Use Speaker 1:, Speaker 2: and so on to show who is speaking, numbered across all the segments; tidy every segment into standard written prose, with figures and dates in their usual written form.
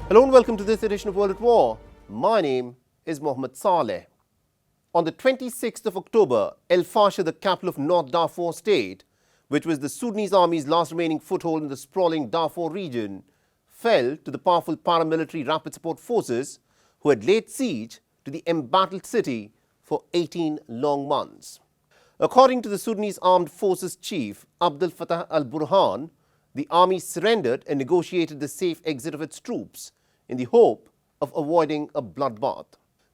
Speaker 1: Hello and welcome to this edition of World at War. My name is Mohammed Saleh. On the 26th of October, El-Fasher, the capital of North Darfur state, which was the Sudanese army's last remaining foothold in the sprawling Darfur region, fell to the powerful paramilitary rapid support forces who had laid siege to the embattled city for 18 long months. According to the Sudanese Armed Forces Chief Abdel Fattah al-Burhan, the army surrendered and negotiated the safe exit of its troops in the hope of avoiding a bloodbath.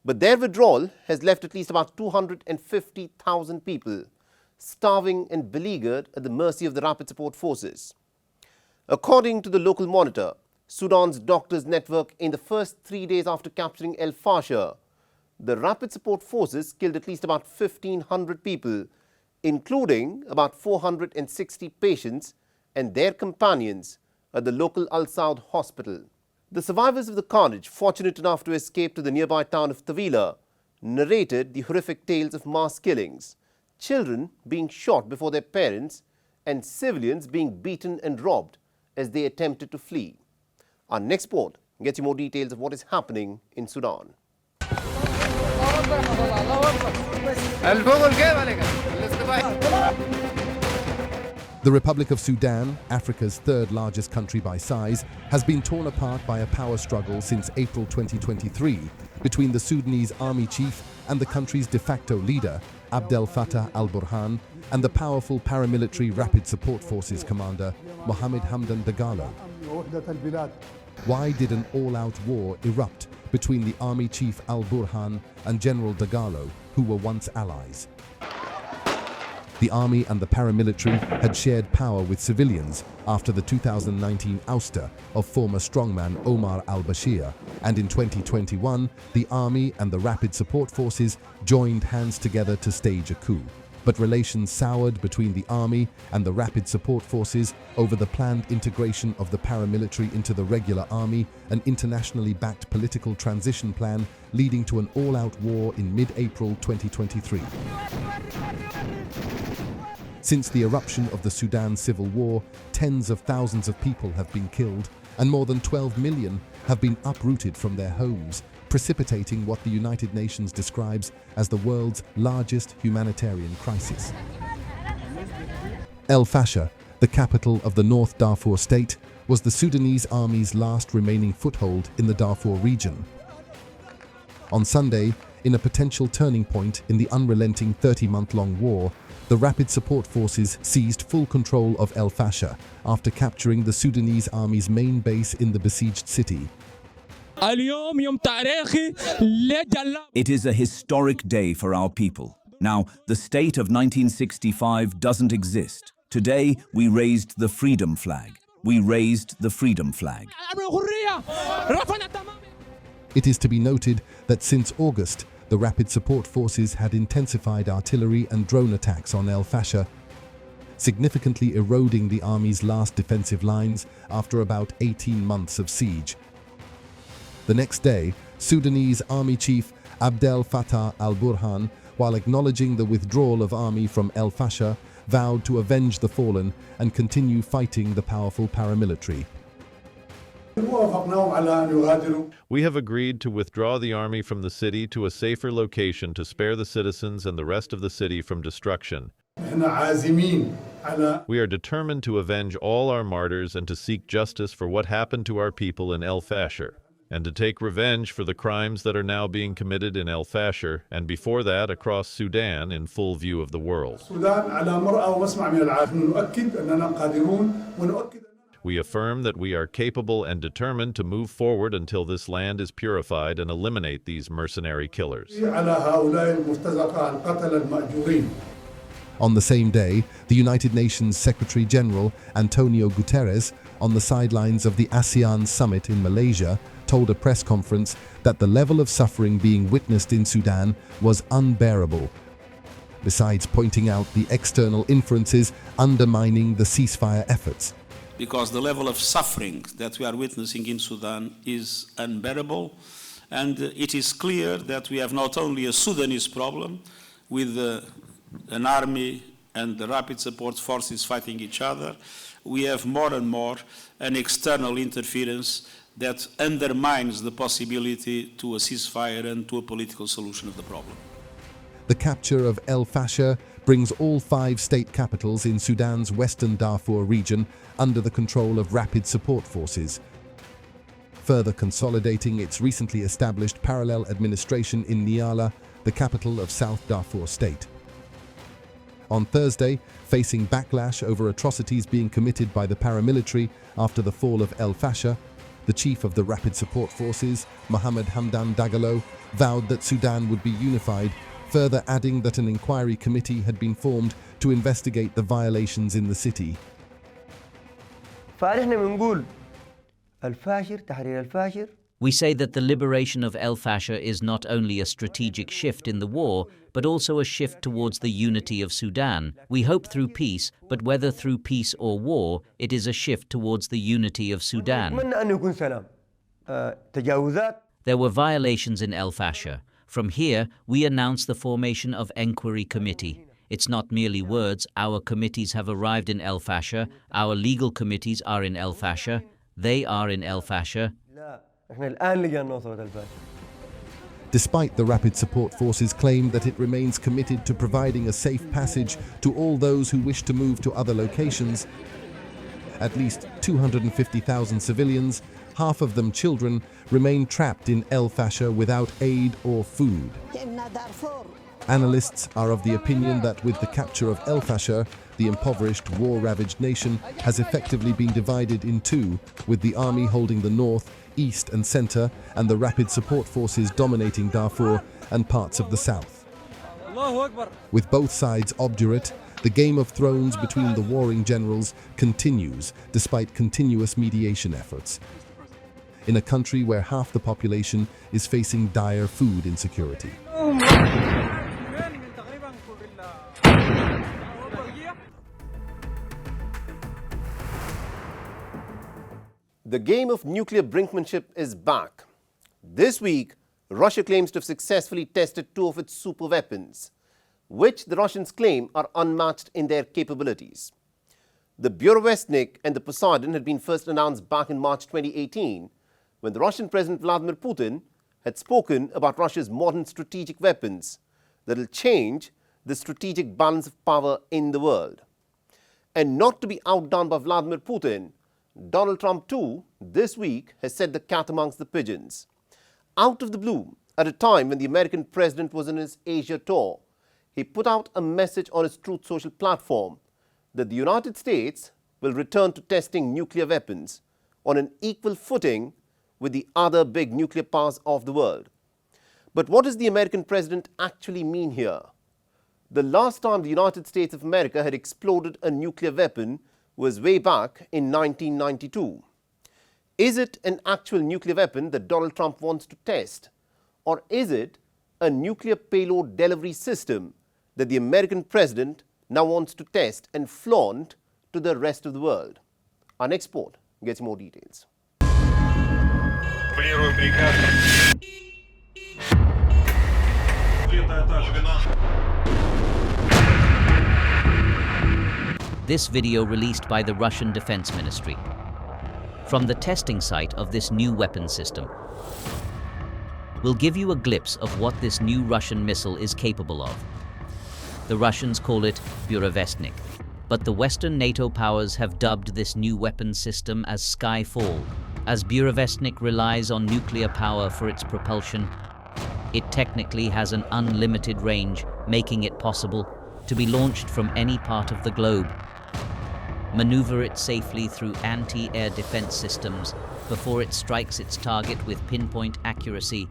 Speaker 1: But their withdrawal has left at least about 250,000 people starving and beleaguered at the mercy of the rapid support forces. According to the local monitor, Sudan's doctors' network, in the first 3 days after capturing El-Fasher, the rapid support forces killed at least about 1,500 people, including about 460 patients and their companions at the local Al-Saud hospital. The survivors of the carnage, fortunate enough to escape to the nearby town of Tawila, narrated the horrific tales of mass killings, children being shot before their parents and civilians being beaten and robbed as they attempted to flee. Our next report gets you more details of what is happening in Sudan.
Speaker 2: The Republic of Sudan, Africa's third largest country by size, has been torn apart by a power struggle since April 2023 between the Sudanese army chief and the country's de facto leader, Abdel Fattah al-Burhan, and the powerful paramilitary Rapid Support Forces commander, Mohammed Dagalo. Why did an all-out war erupt between the army chief al-Burhan and General Dagalo, who were once allies? The army and the paramilitary had shared power with civilians after the 2019 ouster of former strongman Omar al-Bashir, and in 2021, the army and the Rapid Support Forces joined hands together to stage a coup. But relations soured between the army and the Rapid Support Forces over the planned integration of the paramilitary into the regular army, an internationally backed political transition plan leading to an all-out war in mid-April 2023. Since the eruption of the Sudan Civil War, tens of thousands of people have been killed and more than 12 million have been uprooted from their homes, precipitating what the United Nations describes as the world's largest humanitarian crisis. El-Fasher, the capital of the North Darfur state, was the Sudanese army's last remaining foothold in the Darfur region. On Sunday, in a potential turning point in the unrelenting 30-month-long war, the Rapid Support Forces seized full control of El-Fasher after capturing the Sudanese army's main base in the besieged city.
Speaker 3: It is a historic day for our people. Now, the state of 1965 doesn't exist. Today, we raised the freedom flag. We raised the freedom flag.
Speaker 2: It is to be noted that since August, the Rapid Support Forces had intensified artillery and drone attacks on El-Fasher, significantly eroding the army's last defensive lines after about 18 months of siege. The next day, Sudanese Army Chief Abdel Fattah al-Burhan, while acknowledging the withdrawal of army from El-Fasher, vowed to avenge the fallen and continue fighting the powerful paramilitary.
Speaker 4: We have agreed to withdraw the army from the city to a safer location to spare the citizens and the rest of the city from destruction. We are determined to avenge all our martyrs and to seek justice for what happened to our people in El-Fasher, and to take revenge for the crimes that are now being committed in El-Fasher and before that across Sudan in full view of the world. We affirm that we are capable and determined to move forward until this land is purified and eliminate these mercenary killers.
Speaker 2: On the same day, the United Nations Secretary General Antonio Guterres, on the sidelines of the ASEAN summit in Malaysia, told a press conference that the level of suffering being witnessed in Sudan was unbearable, besides pointing out the external influences undermining the ceasefire efforts.
Speaker 5: Because the level of suffering that we are witnessing in Sudan is unbearable, and it is clear that we have not only a Sudanese problem with an army and the rapid support forces fighting each other, we have more and more an external interference that undermines the possibility to a ceasefire and to a political solution of the problem.
Speaker 2: The capture of El-Fasher brings all 5 state capitals in Sudan's western Darfur region under the control of rapid support forces, further consolidating its recently established parallel administration in Niala, the capital of South Darfur state. On Thursday, facing backlash over atrocities being committed by the paramilitary after the fall of El-Fasher, the chief of the Rapid Support Forces, Mohammed Hamdan Dagalo, vowed that Sudan would be unified, further adding that an inquiry committee had been formed to investigate the violations in the city.
Speaker 6: We say that the liberation of El-Fasher is not only a strategic shift in the war, but also a shift towards the unity of Sudan. We hope through peace, but whether through peace or war, it is a shift towards the unity of Sudan. There were violations in El-Fasher. From here, we announce the formation of Enquiry Committee. It's not merely words. Our committees have arrived in El-Fasher. Our legal committees are in El-Fasher. They are in El-Fasher.
Speaker 2: Despite the Rapid Support Forces' claim that it remains committed to providing a safe passage to all those who wish to move to other locations, at least 250,000 civilians, half of them children, remain trapped in El-Fasher without aid or food. Analysts are of the opinion that with the capture of El-Fasher, the impoverished, war-ravaged nation has effectively been divided in two, with the army holding the north, east and center, and the Rapid Support Forces dominating Darfur and parts of the south. With both sides obdurate, the game of thrones between the warring generals continues despite continuous mediation efforts. In a country where half the population is facing dire food insecurity.
Speaker 1: The game of nuclear brinkmanship is back. This week, Russia claims to have successfully tested 2 of its super weapons, which the Russians claim are unmatched in their capabilities. The Burevestnik and the Poseidon had been first announced back in March 2018, when the Russian President Vladimir Putin had spoken about Russia's modern strategic weapons that will change the strategic balance of power in the world. And not to be outdone by Vladimir Putin, Donald Trump too, this week, has set the cat amongst the pigeons. Out of the blue, at a time when the American president was on his Asia tour, he put out a message on his Truth Social platform that the United States will return to testing nuclear weapons on an equal footing with the other big nuclear powers of the world. But what does the American president actually mean here? The last time the United States of America had exploded a nuclear weapon was way back in 1992. Is it an actual nuclear weapon that Donald Trump wants to test? Or is it a nuclear payload delivery system that the American president now wants to test and flaunt to the rest of the world? Our next report gets more details.
Speaker 6: This video released by the Russian Defense Ministry from the testing site of this new weapon system will give you a glimpse of what this new Russian missile is capable of. The Russians call it Burevestnik, but the Western NATO powers have dubbed this new weapon system as Skyfall. As Burevestnik relies on nuclear power for its propulsion, it technically has an unlimited range, making it possible to be launched from any part of the globe. Maneuver it safely through anti-air defense systems before it strikes its target with pinpoint accuracy.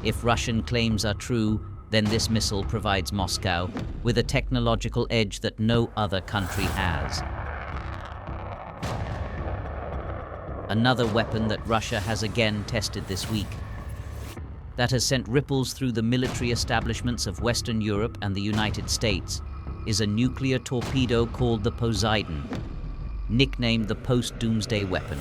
Speaker 6: If Russian claims are true, then this missile provides Moscow with a technological edge that no other country has. Another weapon that Russia has again tested this week, that has sent ripples through the military establishments of Western Europe and the United States, is a nuclear torpedo called the Poseidon, nicknamed the post-doomsday weapon.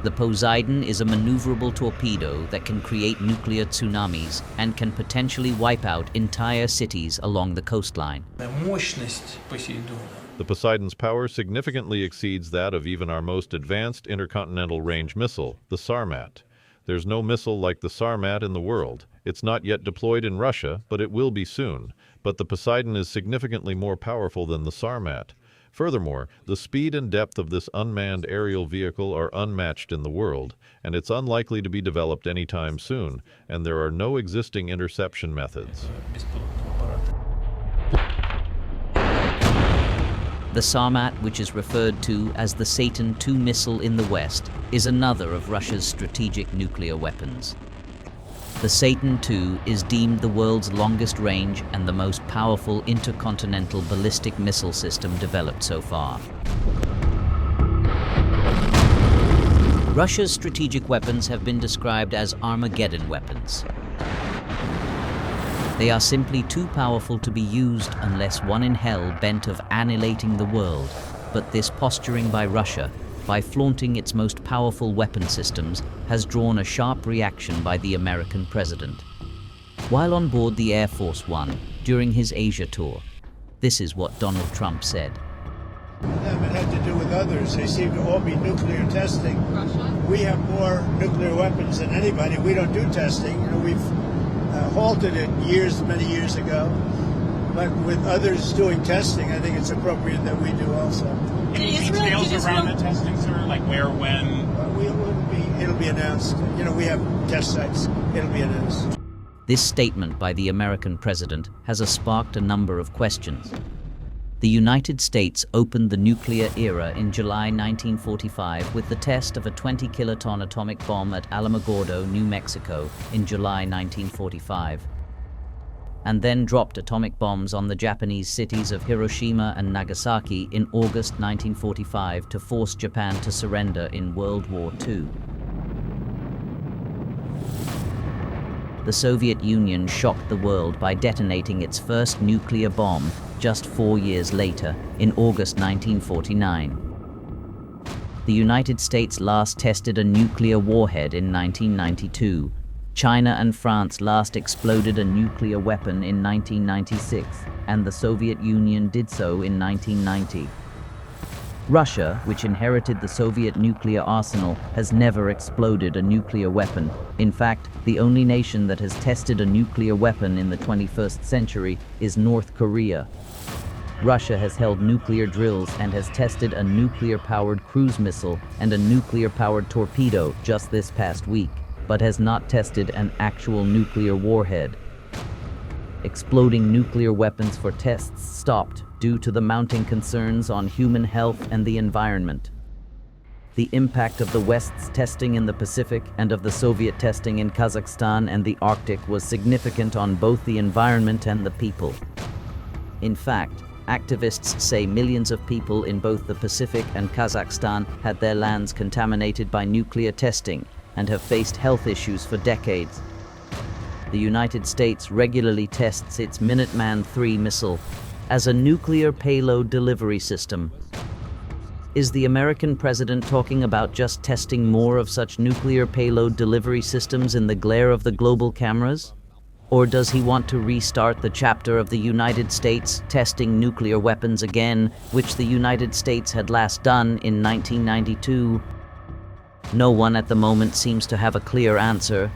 Speaker 6: The Poseidon is a maneuverable torpedo that can create nuclear tsunamis and can potentially wipe out entire cities along the coastline.
Speaker 7: Мощность Посейдона
Speaker 4: The Poseidon's power significantly exceeds that of even our most advanced intercontinental range missile, the Sarmat. There's no missile like the Sarmat in the world. It's not yet deployed in Russia, but it will be soon. But the Poseidon is significantly more powerful than the Sarmat. Furthermore, the speed and depth of this unmanned aerial vehicle are unmatched in the world, and it's unlikely to be developed anytime soon, and there are no existing interception methods.
Speaker 6: The Sarmat, which is referred to as the Satan II missile in the West, is another of Russia's strategic nuclear weapons. The Satan II is deemed the world's longest range and the most powerful intercontinental ballistic missile system developed so far. Russia's strategic weapons have been described as Armageddon weapons. They are simply too powerful to be used unless one in hell bent of annihilating the world. But this posturing by Russia, by flaunting its most powerful weapon systems, has drawn a sharp reaction by the American president. While on board the Air Force One during his Asia tour, this is what Donald Trump said.
Speaker 7: It had to do with others. They seem to all be nuclear testing. Russia? We have more nuclear weapons than anybody. We don't do testing. You know, we've halted it many years ago. But with others doing testing, I think it's appropriate that we do also.
Speaker 8: Any details around the testing, sir? Like where, when?
Speaker 7: It'll be announced. You know, we have test sites. It'll be announced.
Speaker 6: This statement by the American president has sparked a number of questions. The United States opened the nuclear era in July 1945 with the test of a 20-kiloton atomic bomb at Alamogordo, New Mexico in July 1945, and then dropped atomic bombs on the Japanese cities of Hiroshima and Nagasaki in August 1945 to force Japan to surrender in World War II. The Soviet Union shocked the world by detonating its first nuclear bomb just 4 years later, in August 1949. The United States last tested a nuclear warhead in 1992. China and France last exploded a nuclear weapon in 1996, and the Soviet Union did so in 1990. Russia, which inherited the Soviet nuclear arsenal, has never exploded a nuclear weapon. In fact, the only nation that has tested a nuclear weapon in the 21st century is North Korea. Russia has held nuclear drills and has tested a nuclear-powered cruise missile and a nuclear-powered torpedo just this past week, but has not tested an actual nuclear warhead. Exploding nuclear weapons for tests stopped due to the mounting concerns on human health and the environment. The impact of the West's testing in the Pacific and of the Soviet testing in Kazakhstan and the Arctic was significant on both the environment and the people. In fact, activists say millions of people in both the Pacific and Kazakhstan had their lands contaminated by nuclear testing and have faced health issues for decades. The United States regularly tests its Minuteman III missile as a nuclear payload delivery system. Is the American president talking about just testing more of such nuclear payload delivery systems in the glare of the global cameras? Or does he want to restart the chapter of the United States testing nuclear weapons again, which the United States had last done in 1992? No one at the moment seems to have a clear answer.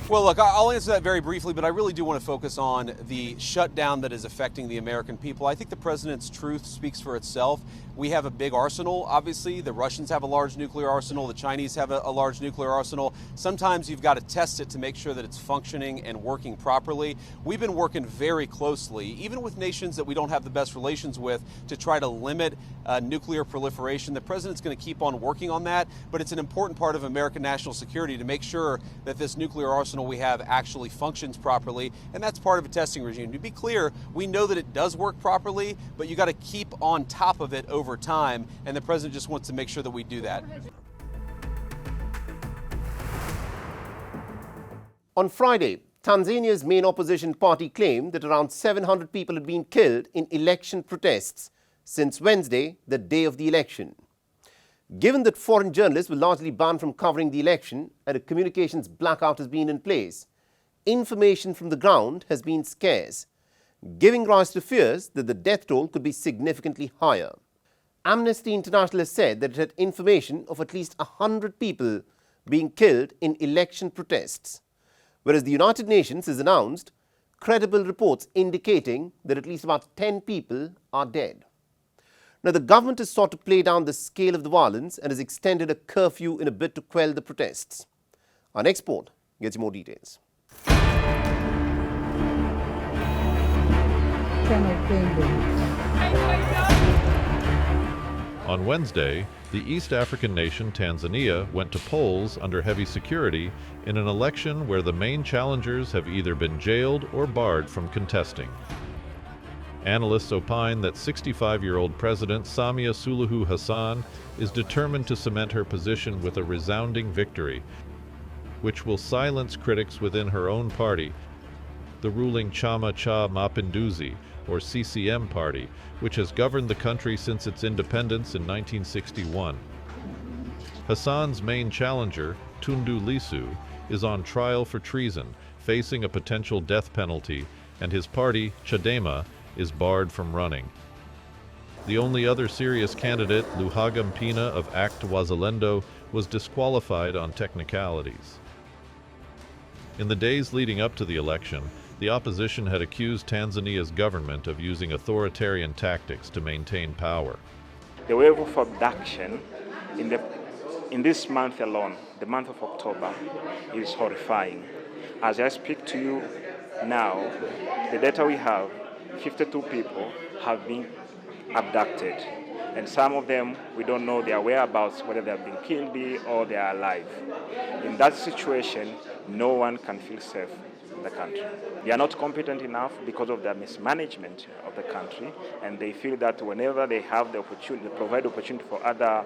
Speaker 9: Well, look, I'll answer that very briefly, but I really do want to focus on the shutdown that is affecting the American people. I think the president's truth speaks for itself. We have a big arsenal, obviously. The Russians have a large nuclear arsenal. The Chinese have a large nuclear arsenal. Sometimes you've got to test it to make sure that it's functioning and working properly. We've been working very closely, even with nations that we don't have the best relations with, to try to limit nuclear proliferation. The president's going to keep on working on that, but it's an important part of American national security to make sure that this nuclear arsenal we have actually functions properly, and that's part of a testing regime. To be clear, we know that it does work properly, but you got to keep on top of it over time, and the president just wants to make sure that we do that.
Speaker 1: On Friday, Tanzania's main opposition party claimed that around 700 people had been killed in election protests since Wednesday, the day of the election. Given that foreign journalists were largely banned from covering the election and a communications blackout has been in place, information from the ground has been scarce. giving rise to fears that the death toll could be significantly higher. Amnesty International has said that it had information of at least 100 people being killed in election protests, whereas the United Nations has announced credible reports indicating that at least about 10 people are dead. Now, the government has sought to play down the scale of the violence and has extended a curfew in a bid to quell the protests. Our next report gets you more details.
Speaker 4: On Wednesday, the East African nation Tanzania went to polls under heavy security in an election where the main challengers have either been jailed or barred from contesting. Analysts opine that 65-year-old President Samia Suluhu Hassan is determined to cement her position with a resounding victory, which will silence critics within her own party, the ruling Chama cha Mapinduzi, or CCM party, which has governed the country since its independence in 1961. Hassan's main challenger, Tundu Lissu, is on trial for treason, facing a potential death penalty, and his party, Chadema, is barred from running. The only other serious candidate, Luhaga Mpina of ACT Wazalendo, was disqualified on technicalities. In the days leading up to the election, the opposition had accused Tanzania's government of using authoritarian tactics to maintain power.
Speaker 10: The wave of abduction in this month alone, the month of October, is horrifying. As I speak to you now, the data we have, 52 people have been abducted. And some of them, we don't know their whereabouts, whether they have been killed or they are alive. In that situation, no one can feel safe in the country. They are not competent enough because of the mismanagement of the country, and they feel that whenever they have the opportunity, they provide opportunity for other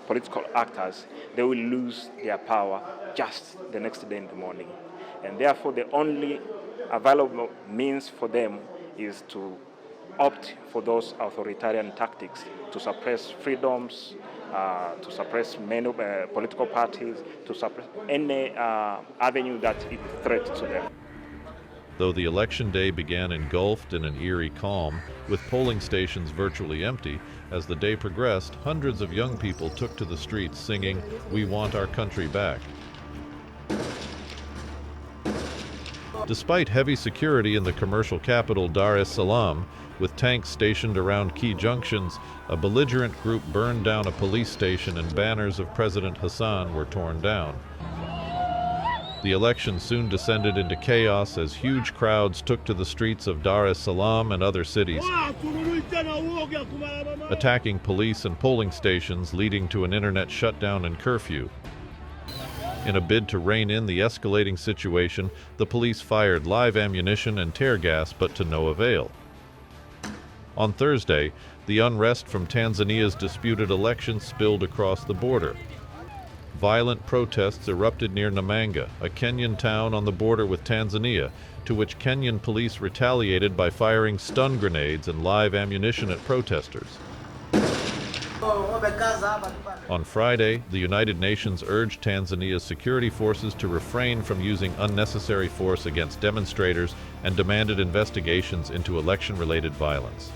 Speaker 10: political actors, they will lose their power just the next day in the morning. And therefore, the only available means for them is to opt for those authoritarian tactics to suppress freedoms, to suppress many political parties, to suppress any avenue that is a threat to them.
Speaker 4: Though the election day began engulfed in an eerie calm, with polling stations virtually empty, as the day progressed, hundreds of young people took to the streets singing, "We want our country back." Despite heavy security in the commercial capital Dar es Salaam, with tanks stationed around key junctions, a belligerent group burned down a police station and banners of President Hassan were torn down. The election soon descended into chaos as huge crowds took to the streets of Dar es Salaam and other cities, attacking police and polling stations, leading to an internet shutdown and curfew. In a bid to rein in the escalating situation, the police fired live ammunition and tear gas, but to no avail. On Thursday, the unrest from Tanzania's disputed election spilled across the border. Violent protests erupted near Namanga, a Kenyan town on the border with Tanzania, to which Kenyan police retaliated by firing stun grenades and live ammunition at protesters. On Friday, the United Nations urged Tanzania's security forces to refrain from using unnecessary force against demonstrators and demanded investigations into election-related violence.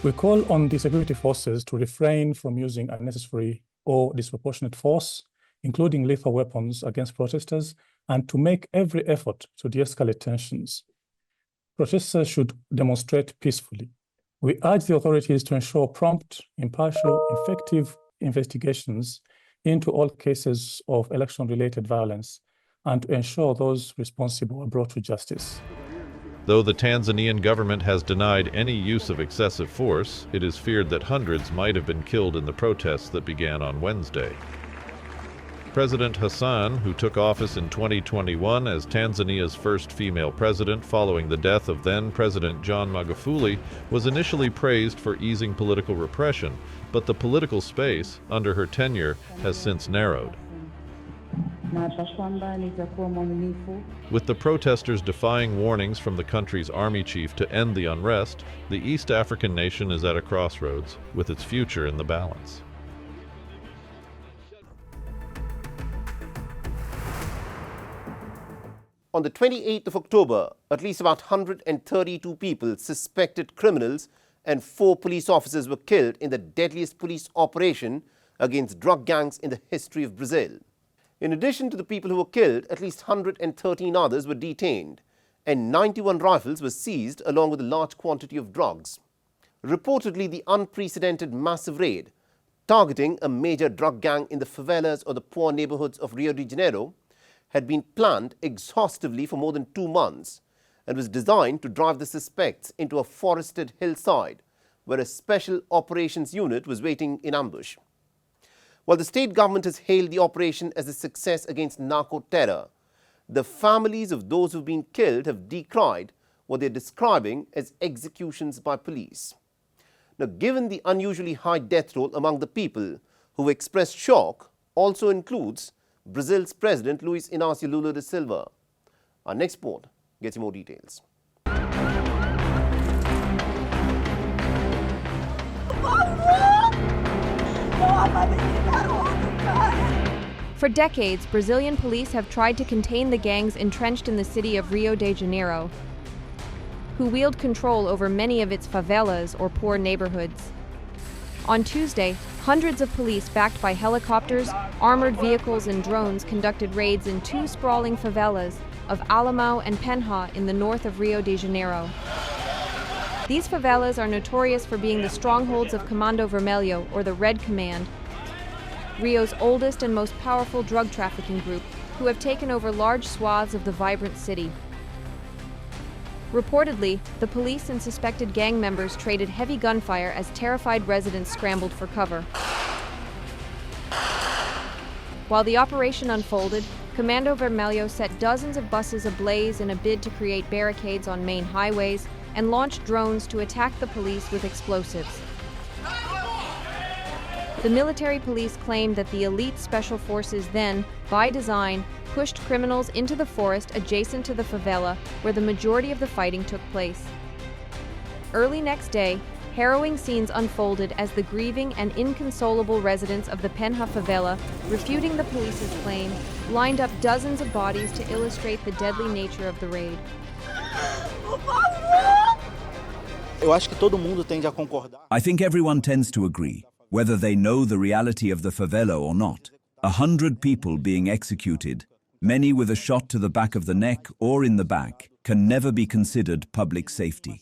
Speaker 11: We call on the security forces to refrain from using unnecessary or disproportionate force, including lethal weapons against protesters, and to make every effort to de-escalate tensions. Protesters should demonstrate peacefully. We urge the authorities to ensure prompt, impartial, effective investigations into all cases of election-related violence and to ensure those responsible are brought to justice.
Speaker 4: Though the Tanzanian government has denied any use of excessive force, it is feared that hundreds might have been killed in the protests that began on Wednesday. President Hassan, who took office in 2021 as Tanzania's first female president following the death of then-President John Magufuli, was initially praised for easing political repression, but the political space under her tenure has since narrowed. With the protesters defying warnings from the country's army chief to end the unrest, the East African nation is at a crossroads, with its future in the balance.
Speaker 1: On the 28th of October, at least about 132 people, suspected criminals, and 4 police officers were killed in the deadliest police operation against drug gangs in the history of Brazil. In addition to the people who were killed, at least 113 others were detained, and 91 rifles were seized along with a large quantity of drugs. Reportedly, the unprecedented massive raid targeting a major drug gang in the favelas or the poor neighborhoods of Rio de Janeiro had been planned exhaustively for more than 2 months and was designed to drive the suspects into a forested hillside where a special operations unit was waiting in ambush. While the state government has hailed the operation as a success against narco-terror, the families of those who have been killed have decried what they are describing as executions by police. Now, given the unusually high death toll among the people who expressed shock also includes Brazil's President Luiz Inácio Lula da Silva. Our next report gets you more details.
Speaker 12: For decades, Brazilian police have tried to contain the gangs entrenched in the city of Rio de Janeiro, who wield control over many of its favelas or poor neighborhoods. On Tuesday, hundreds of police backed by helicopters, armored vehicles and drones conducted raids in 2 sprawling favelas of Alemão and Penha in the north of Rio de Janeiro. These favelas are notorious for being the strongholds of Comando Vermelho, or the Red Command, Rio's oldest and most powerful drug trafficking group, who have taken over large swaths of the vibrant city. Reportedly, the police and suspected gang members traded heavy gunfire as terrified residents scrambled for cover. While the operation unfolded, Comando Vermelho set dozens of buses ablaze in a bid to create barricades on main highways and launched drones to attack the police with explosives. The military police claimed that the elite special forces then, by design, pushed criminals into the forest adjacent to the favela where the majority of the fighting took place. Early next day, harrowing scenes unfolded as the grieving and inconsolable residents of the Penha favela, refuting the police's claim, lined up dozens of bodies to illustrate the deadly nature of the raid.
Speaker 3: I think everyone tends to agree, whether they know the reality of the favela or not. 100 people being executed, many with a shot to the back of the neck or in the back, can never be considered public safety.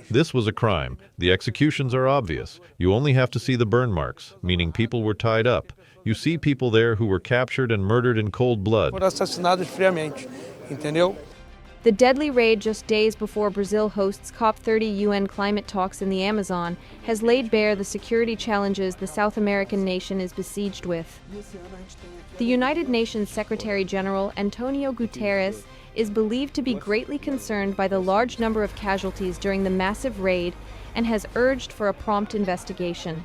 Speaker 4: This was a crime. The executions are obvious. You only have to see the burn marks, meaning people were tied up. You see people there who were captured and murdered in cold blood.
Speaker 12: The deadly raid just days before Brazil hosts COP30 UN climate talks in the Amazon has laid bare the security challenges the South American nation is besieged with. The United Nations Secretary General Antonio Guterres is believed to be greatly concerned by the large number of casualties during the massive raid and has urged for a prompt investigation.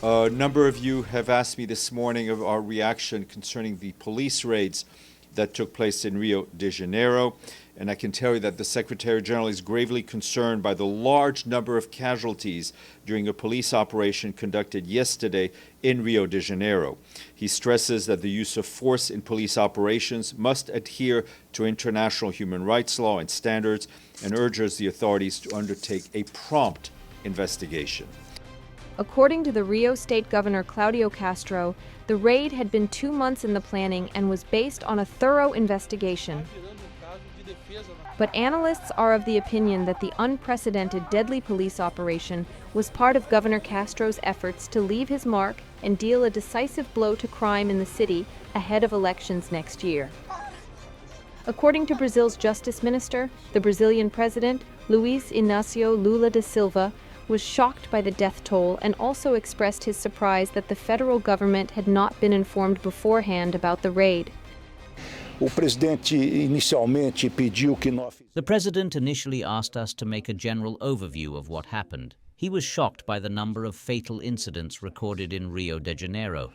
Speaker 13: A number of you have asked me this morning of our reaction concerning the police raids that took place in Rio de Janeiro. And I can tell you that the Secretary General is gravely concerned by the large number of casualties during a police operation conducted yesterday in Rio de Janeiro. He stresses that the use of force in police operations must adhere to international human rights law and standards, and urges the authorities to undertake a prompt investigation.
Speaker 12: According to the Rio State Governor Claudio Castro, the raid had been 2 months in the planning and was based on a thorough investigation. But analysts are of the opinion that the unprecedented deadly police operation was part of Governor Castro's efforts to leave his mark and deal a decisive blow to crime in the city ahead of elections next year. According to Brazil's Justice Minister, the Brazilian President, Luiz Inácio Lula da Silva, was shocked by the death toll and also expressed his surprise that the federal government had not been informed beforehand about the raid.
Speaker 6: The president initially asked us to make a general overview of what happened. He was shocked by the number of fatal incidents recorded in Rio de Janeiro.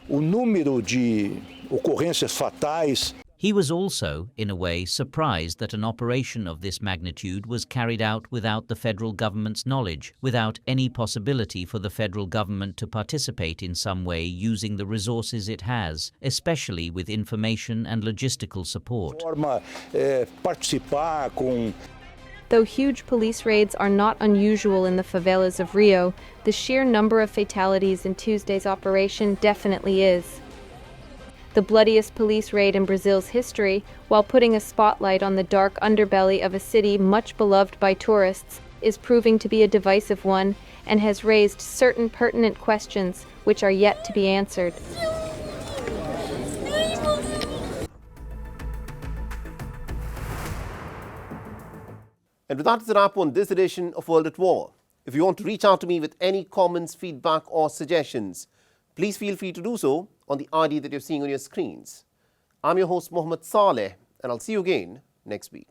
Speaker 6: He was also, in a way, surprised that an operation of this magnitude was carried out without the federal government's knowledge, without any possibility for the federal government to participate in some way using the resources it has, especially with information and logistical support.
Speaker 12: Though huge police raids are not unusual in the favelas of Rio, the sheer number of fatalities in Tuesday's operation definitely is. The bloodiest police raid in Brazil's history, while putting a spotlight on the dark underbelly of a city much beloved by tourists, is proving to be a divisive one and has raised certain pertinent questions which are yet to be answered.
Speaker 1: And with that, it's a wrap on this edition of World at War. If you want to reach out to me with any comments, feedback or suggestions, please feel free to do so on the ID that you're seeing on your screens. I'm your host, Mohammed Saleh, and I'll see you again next week.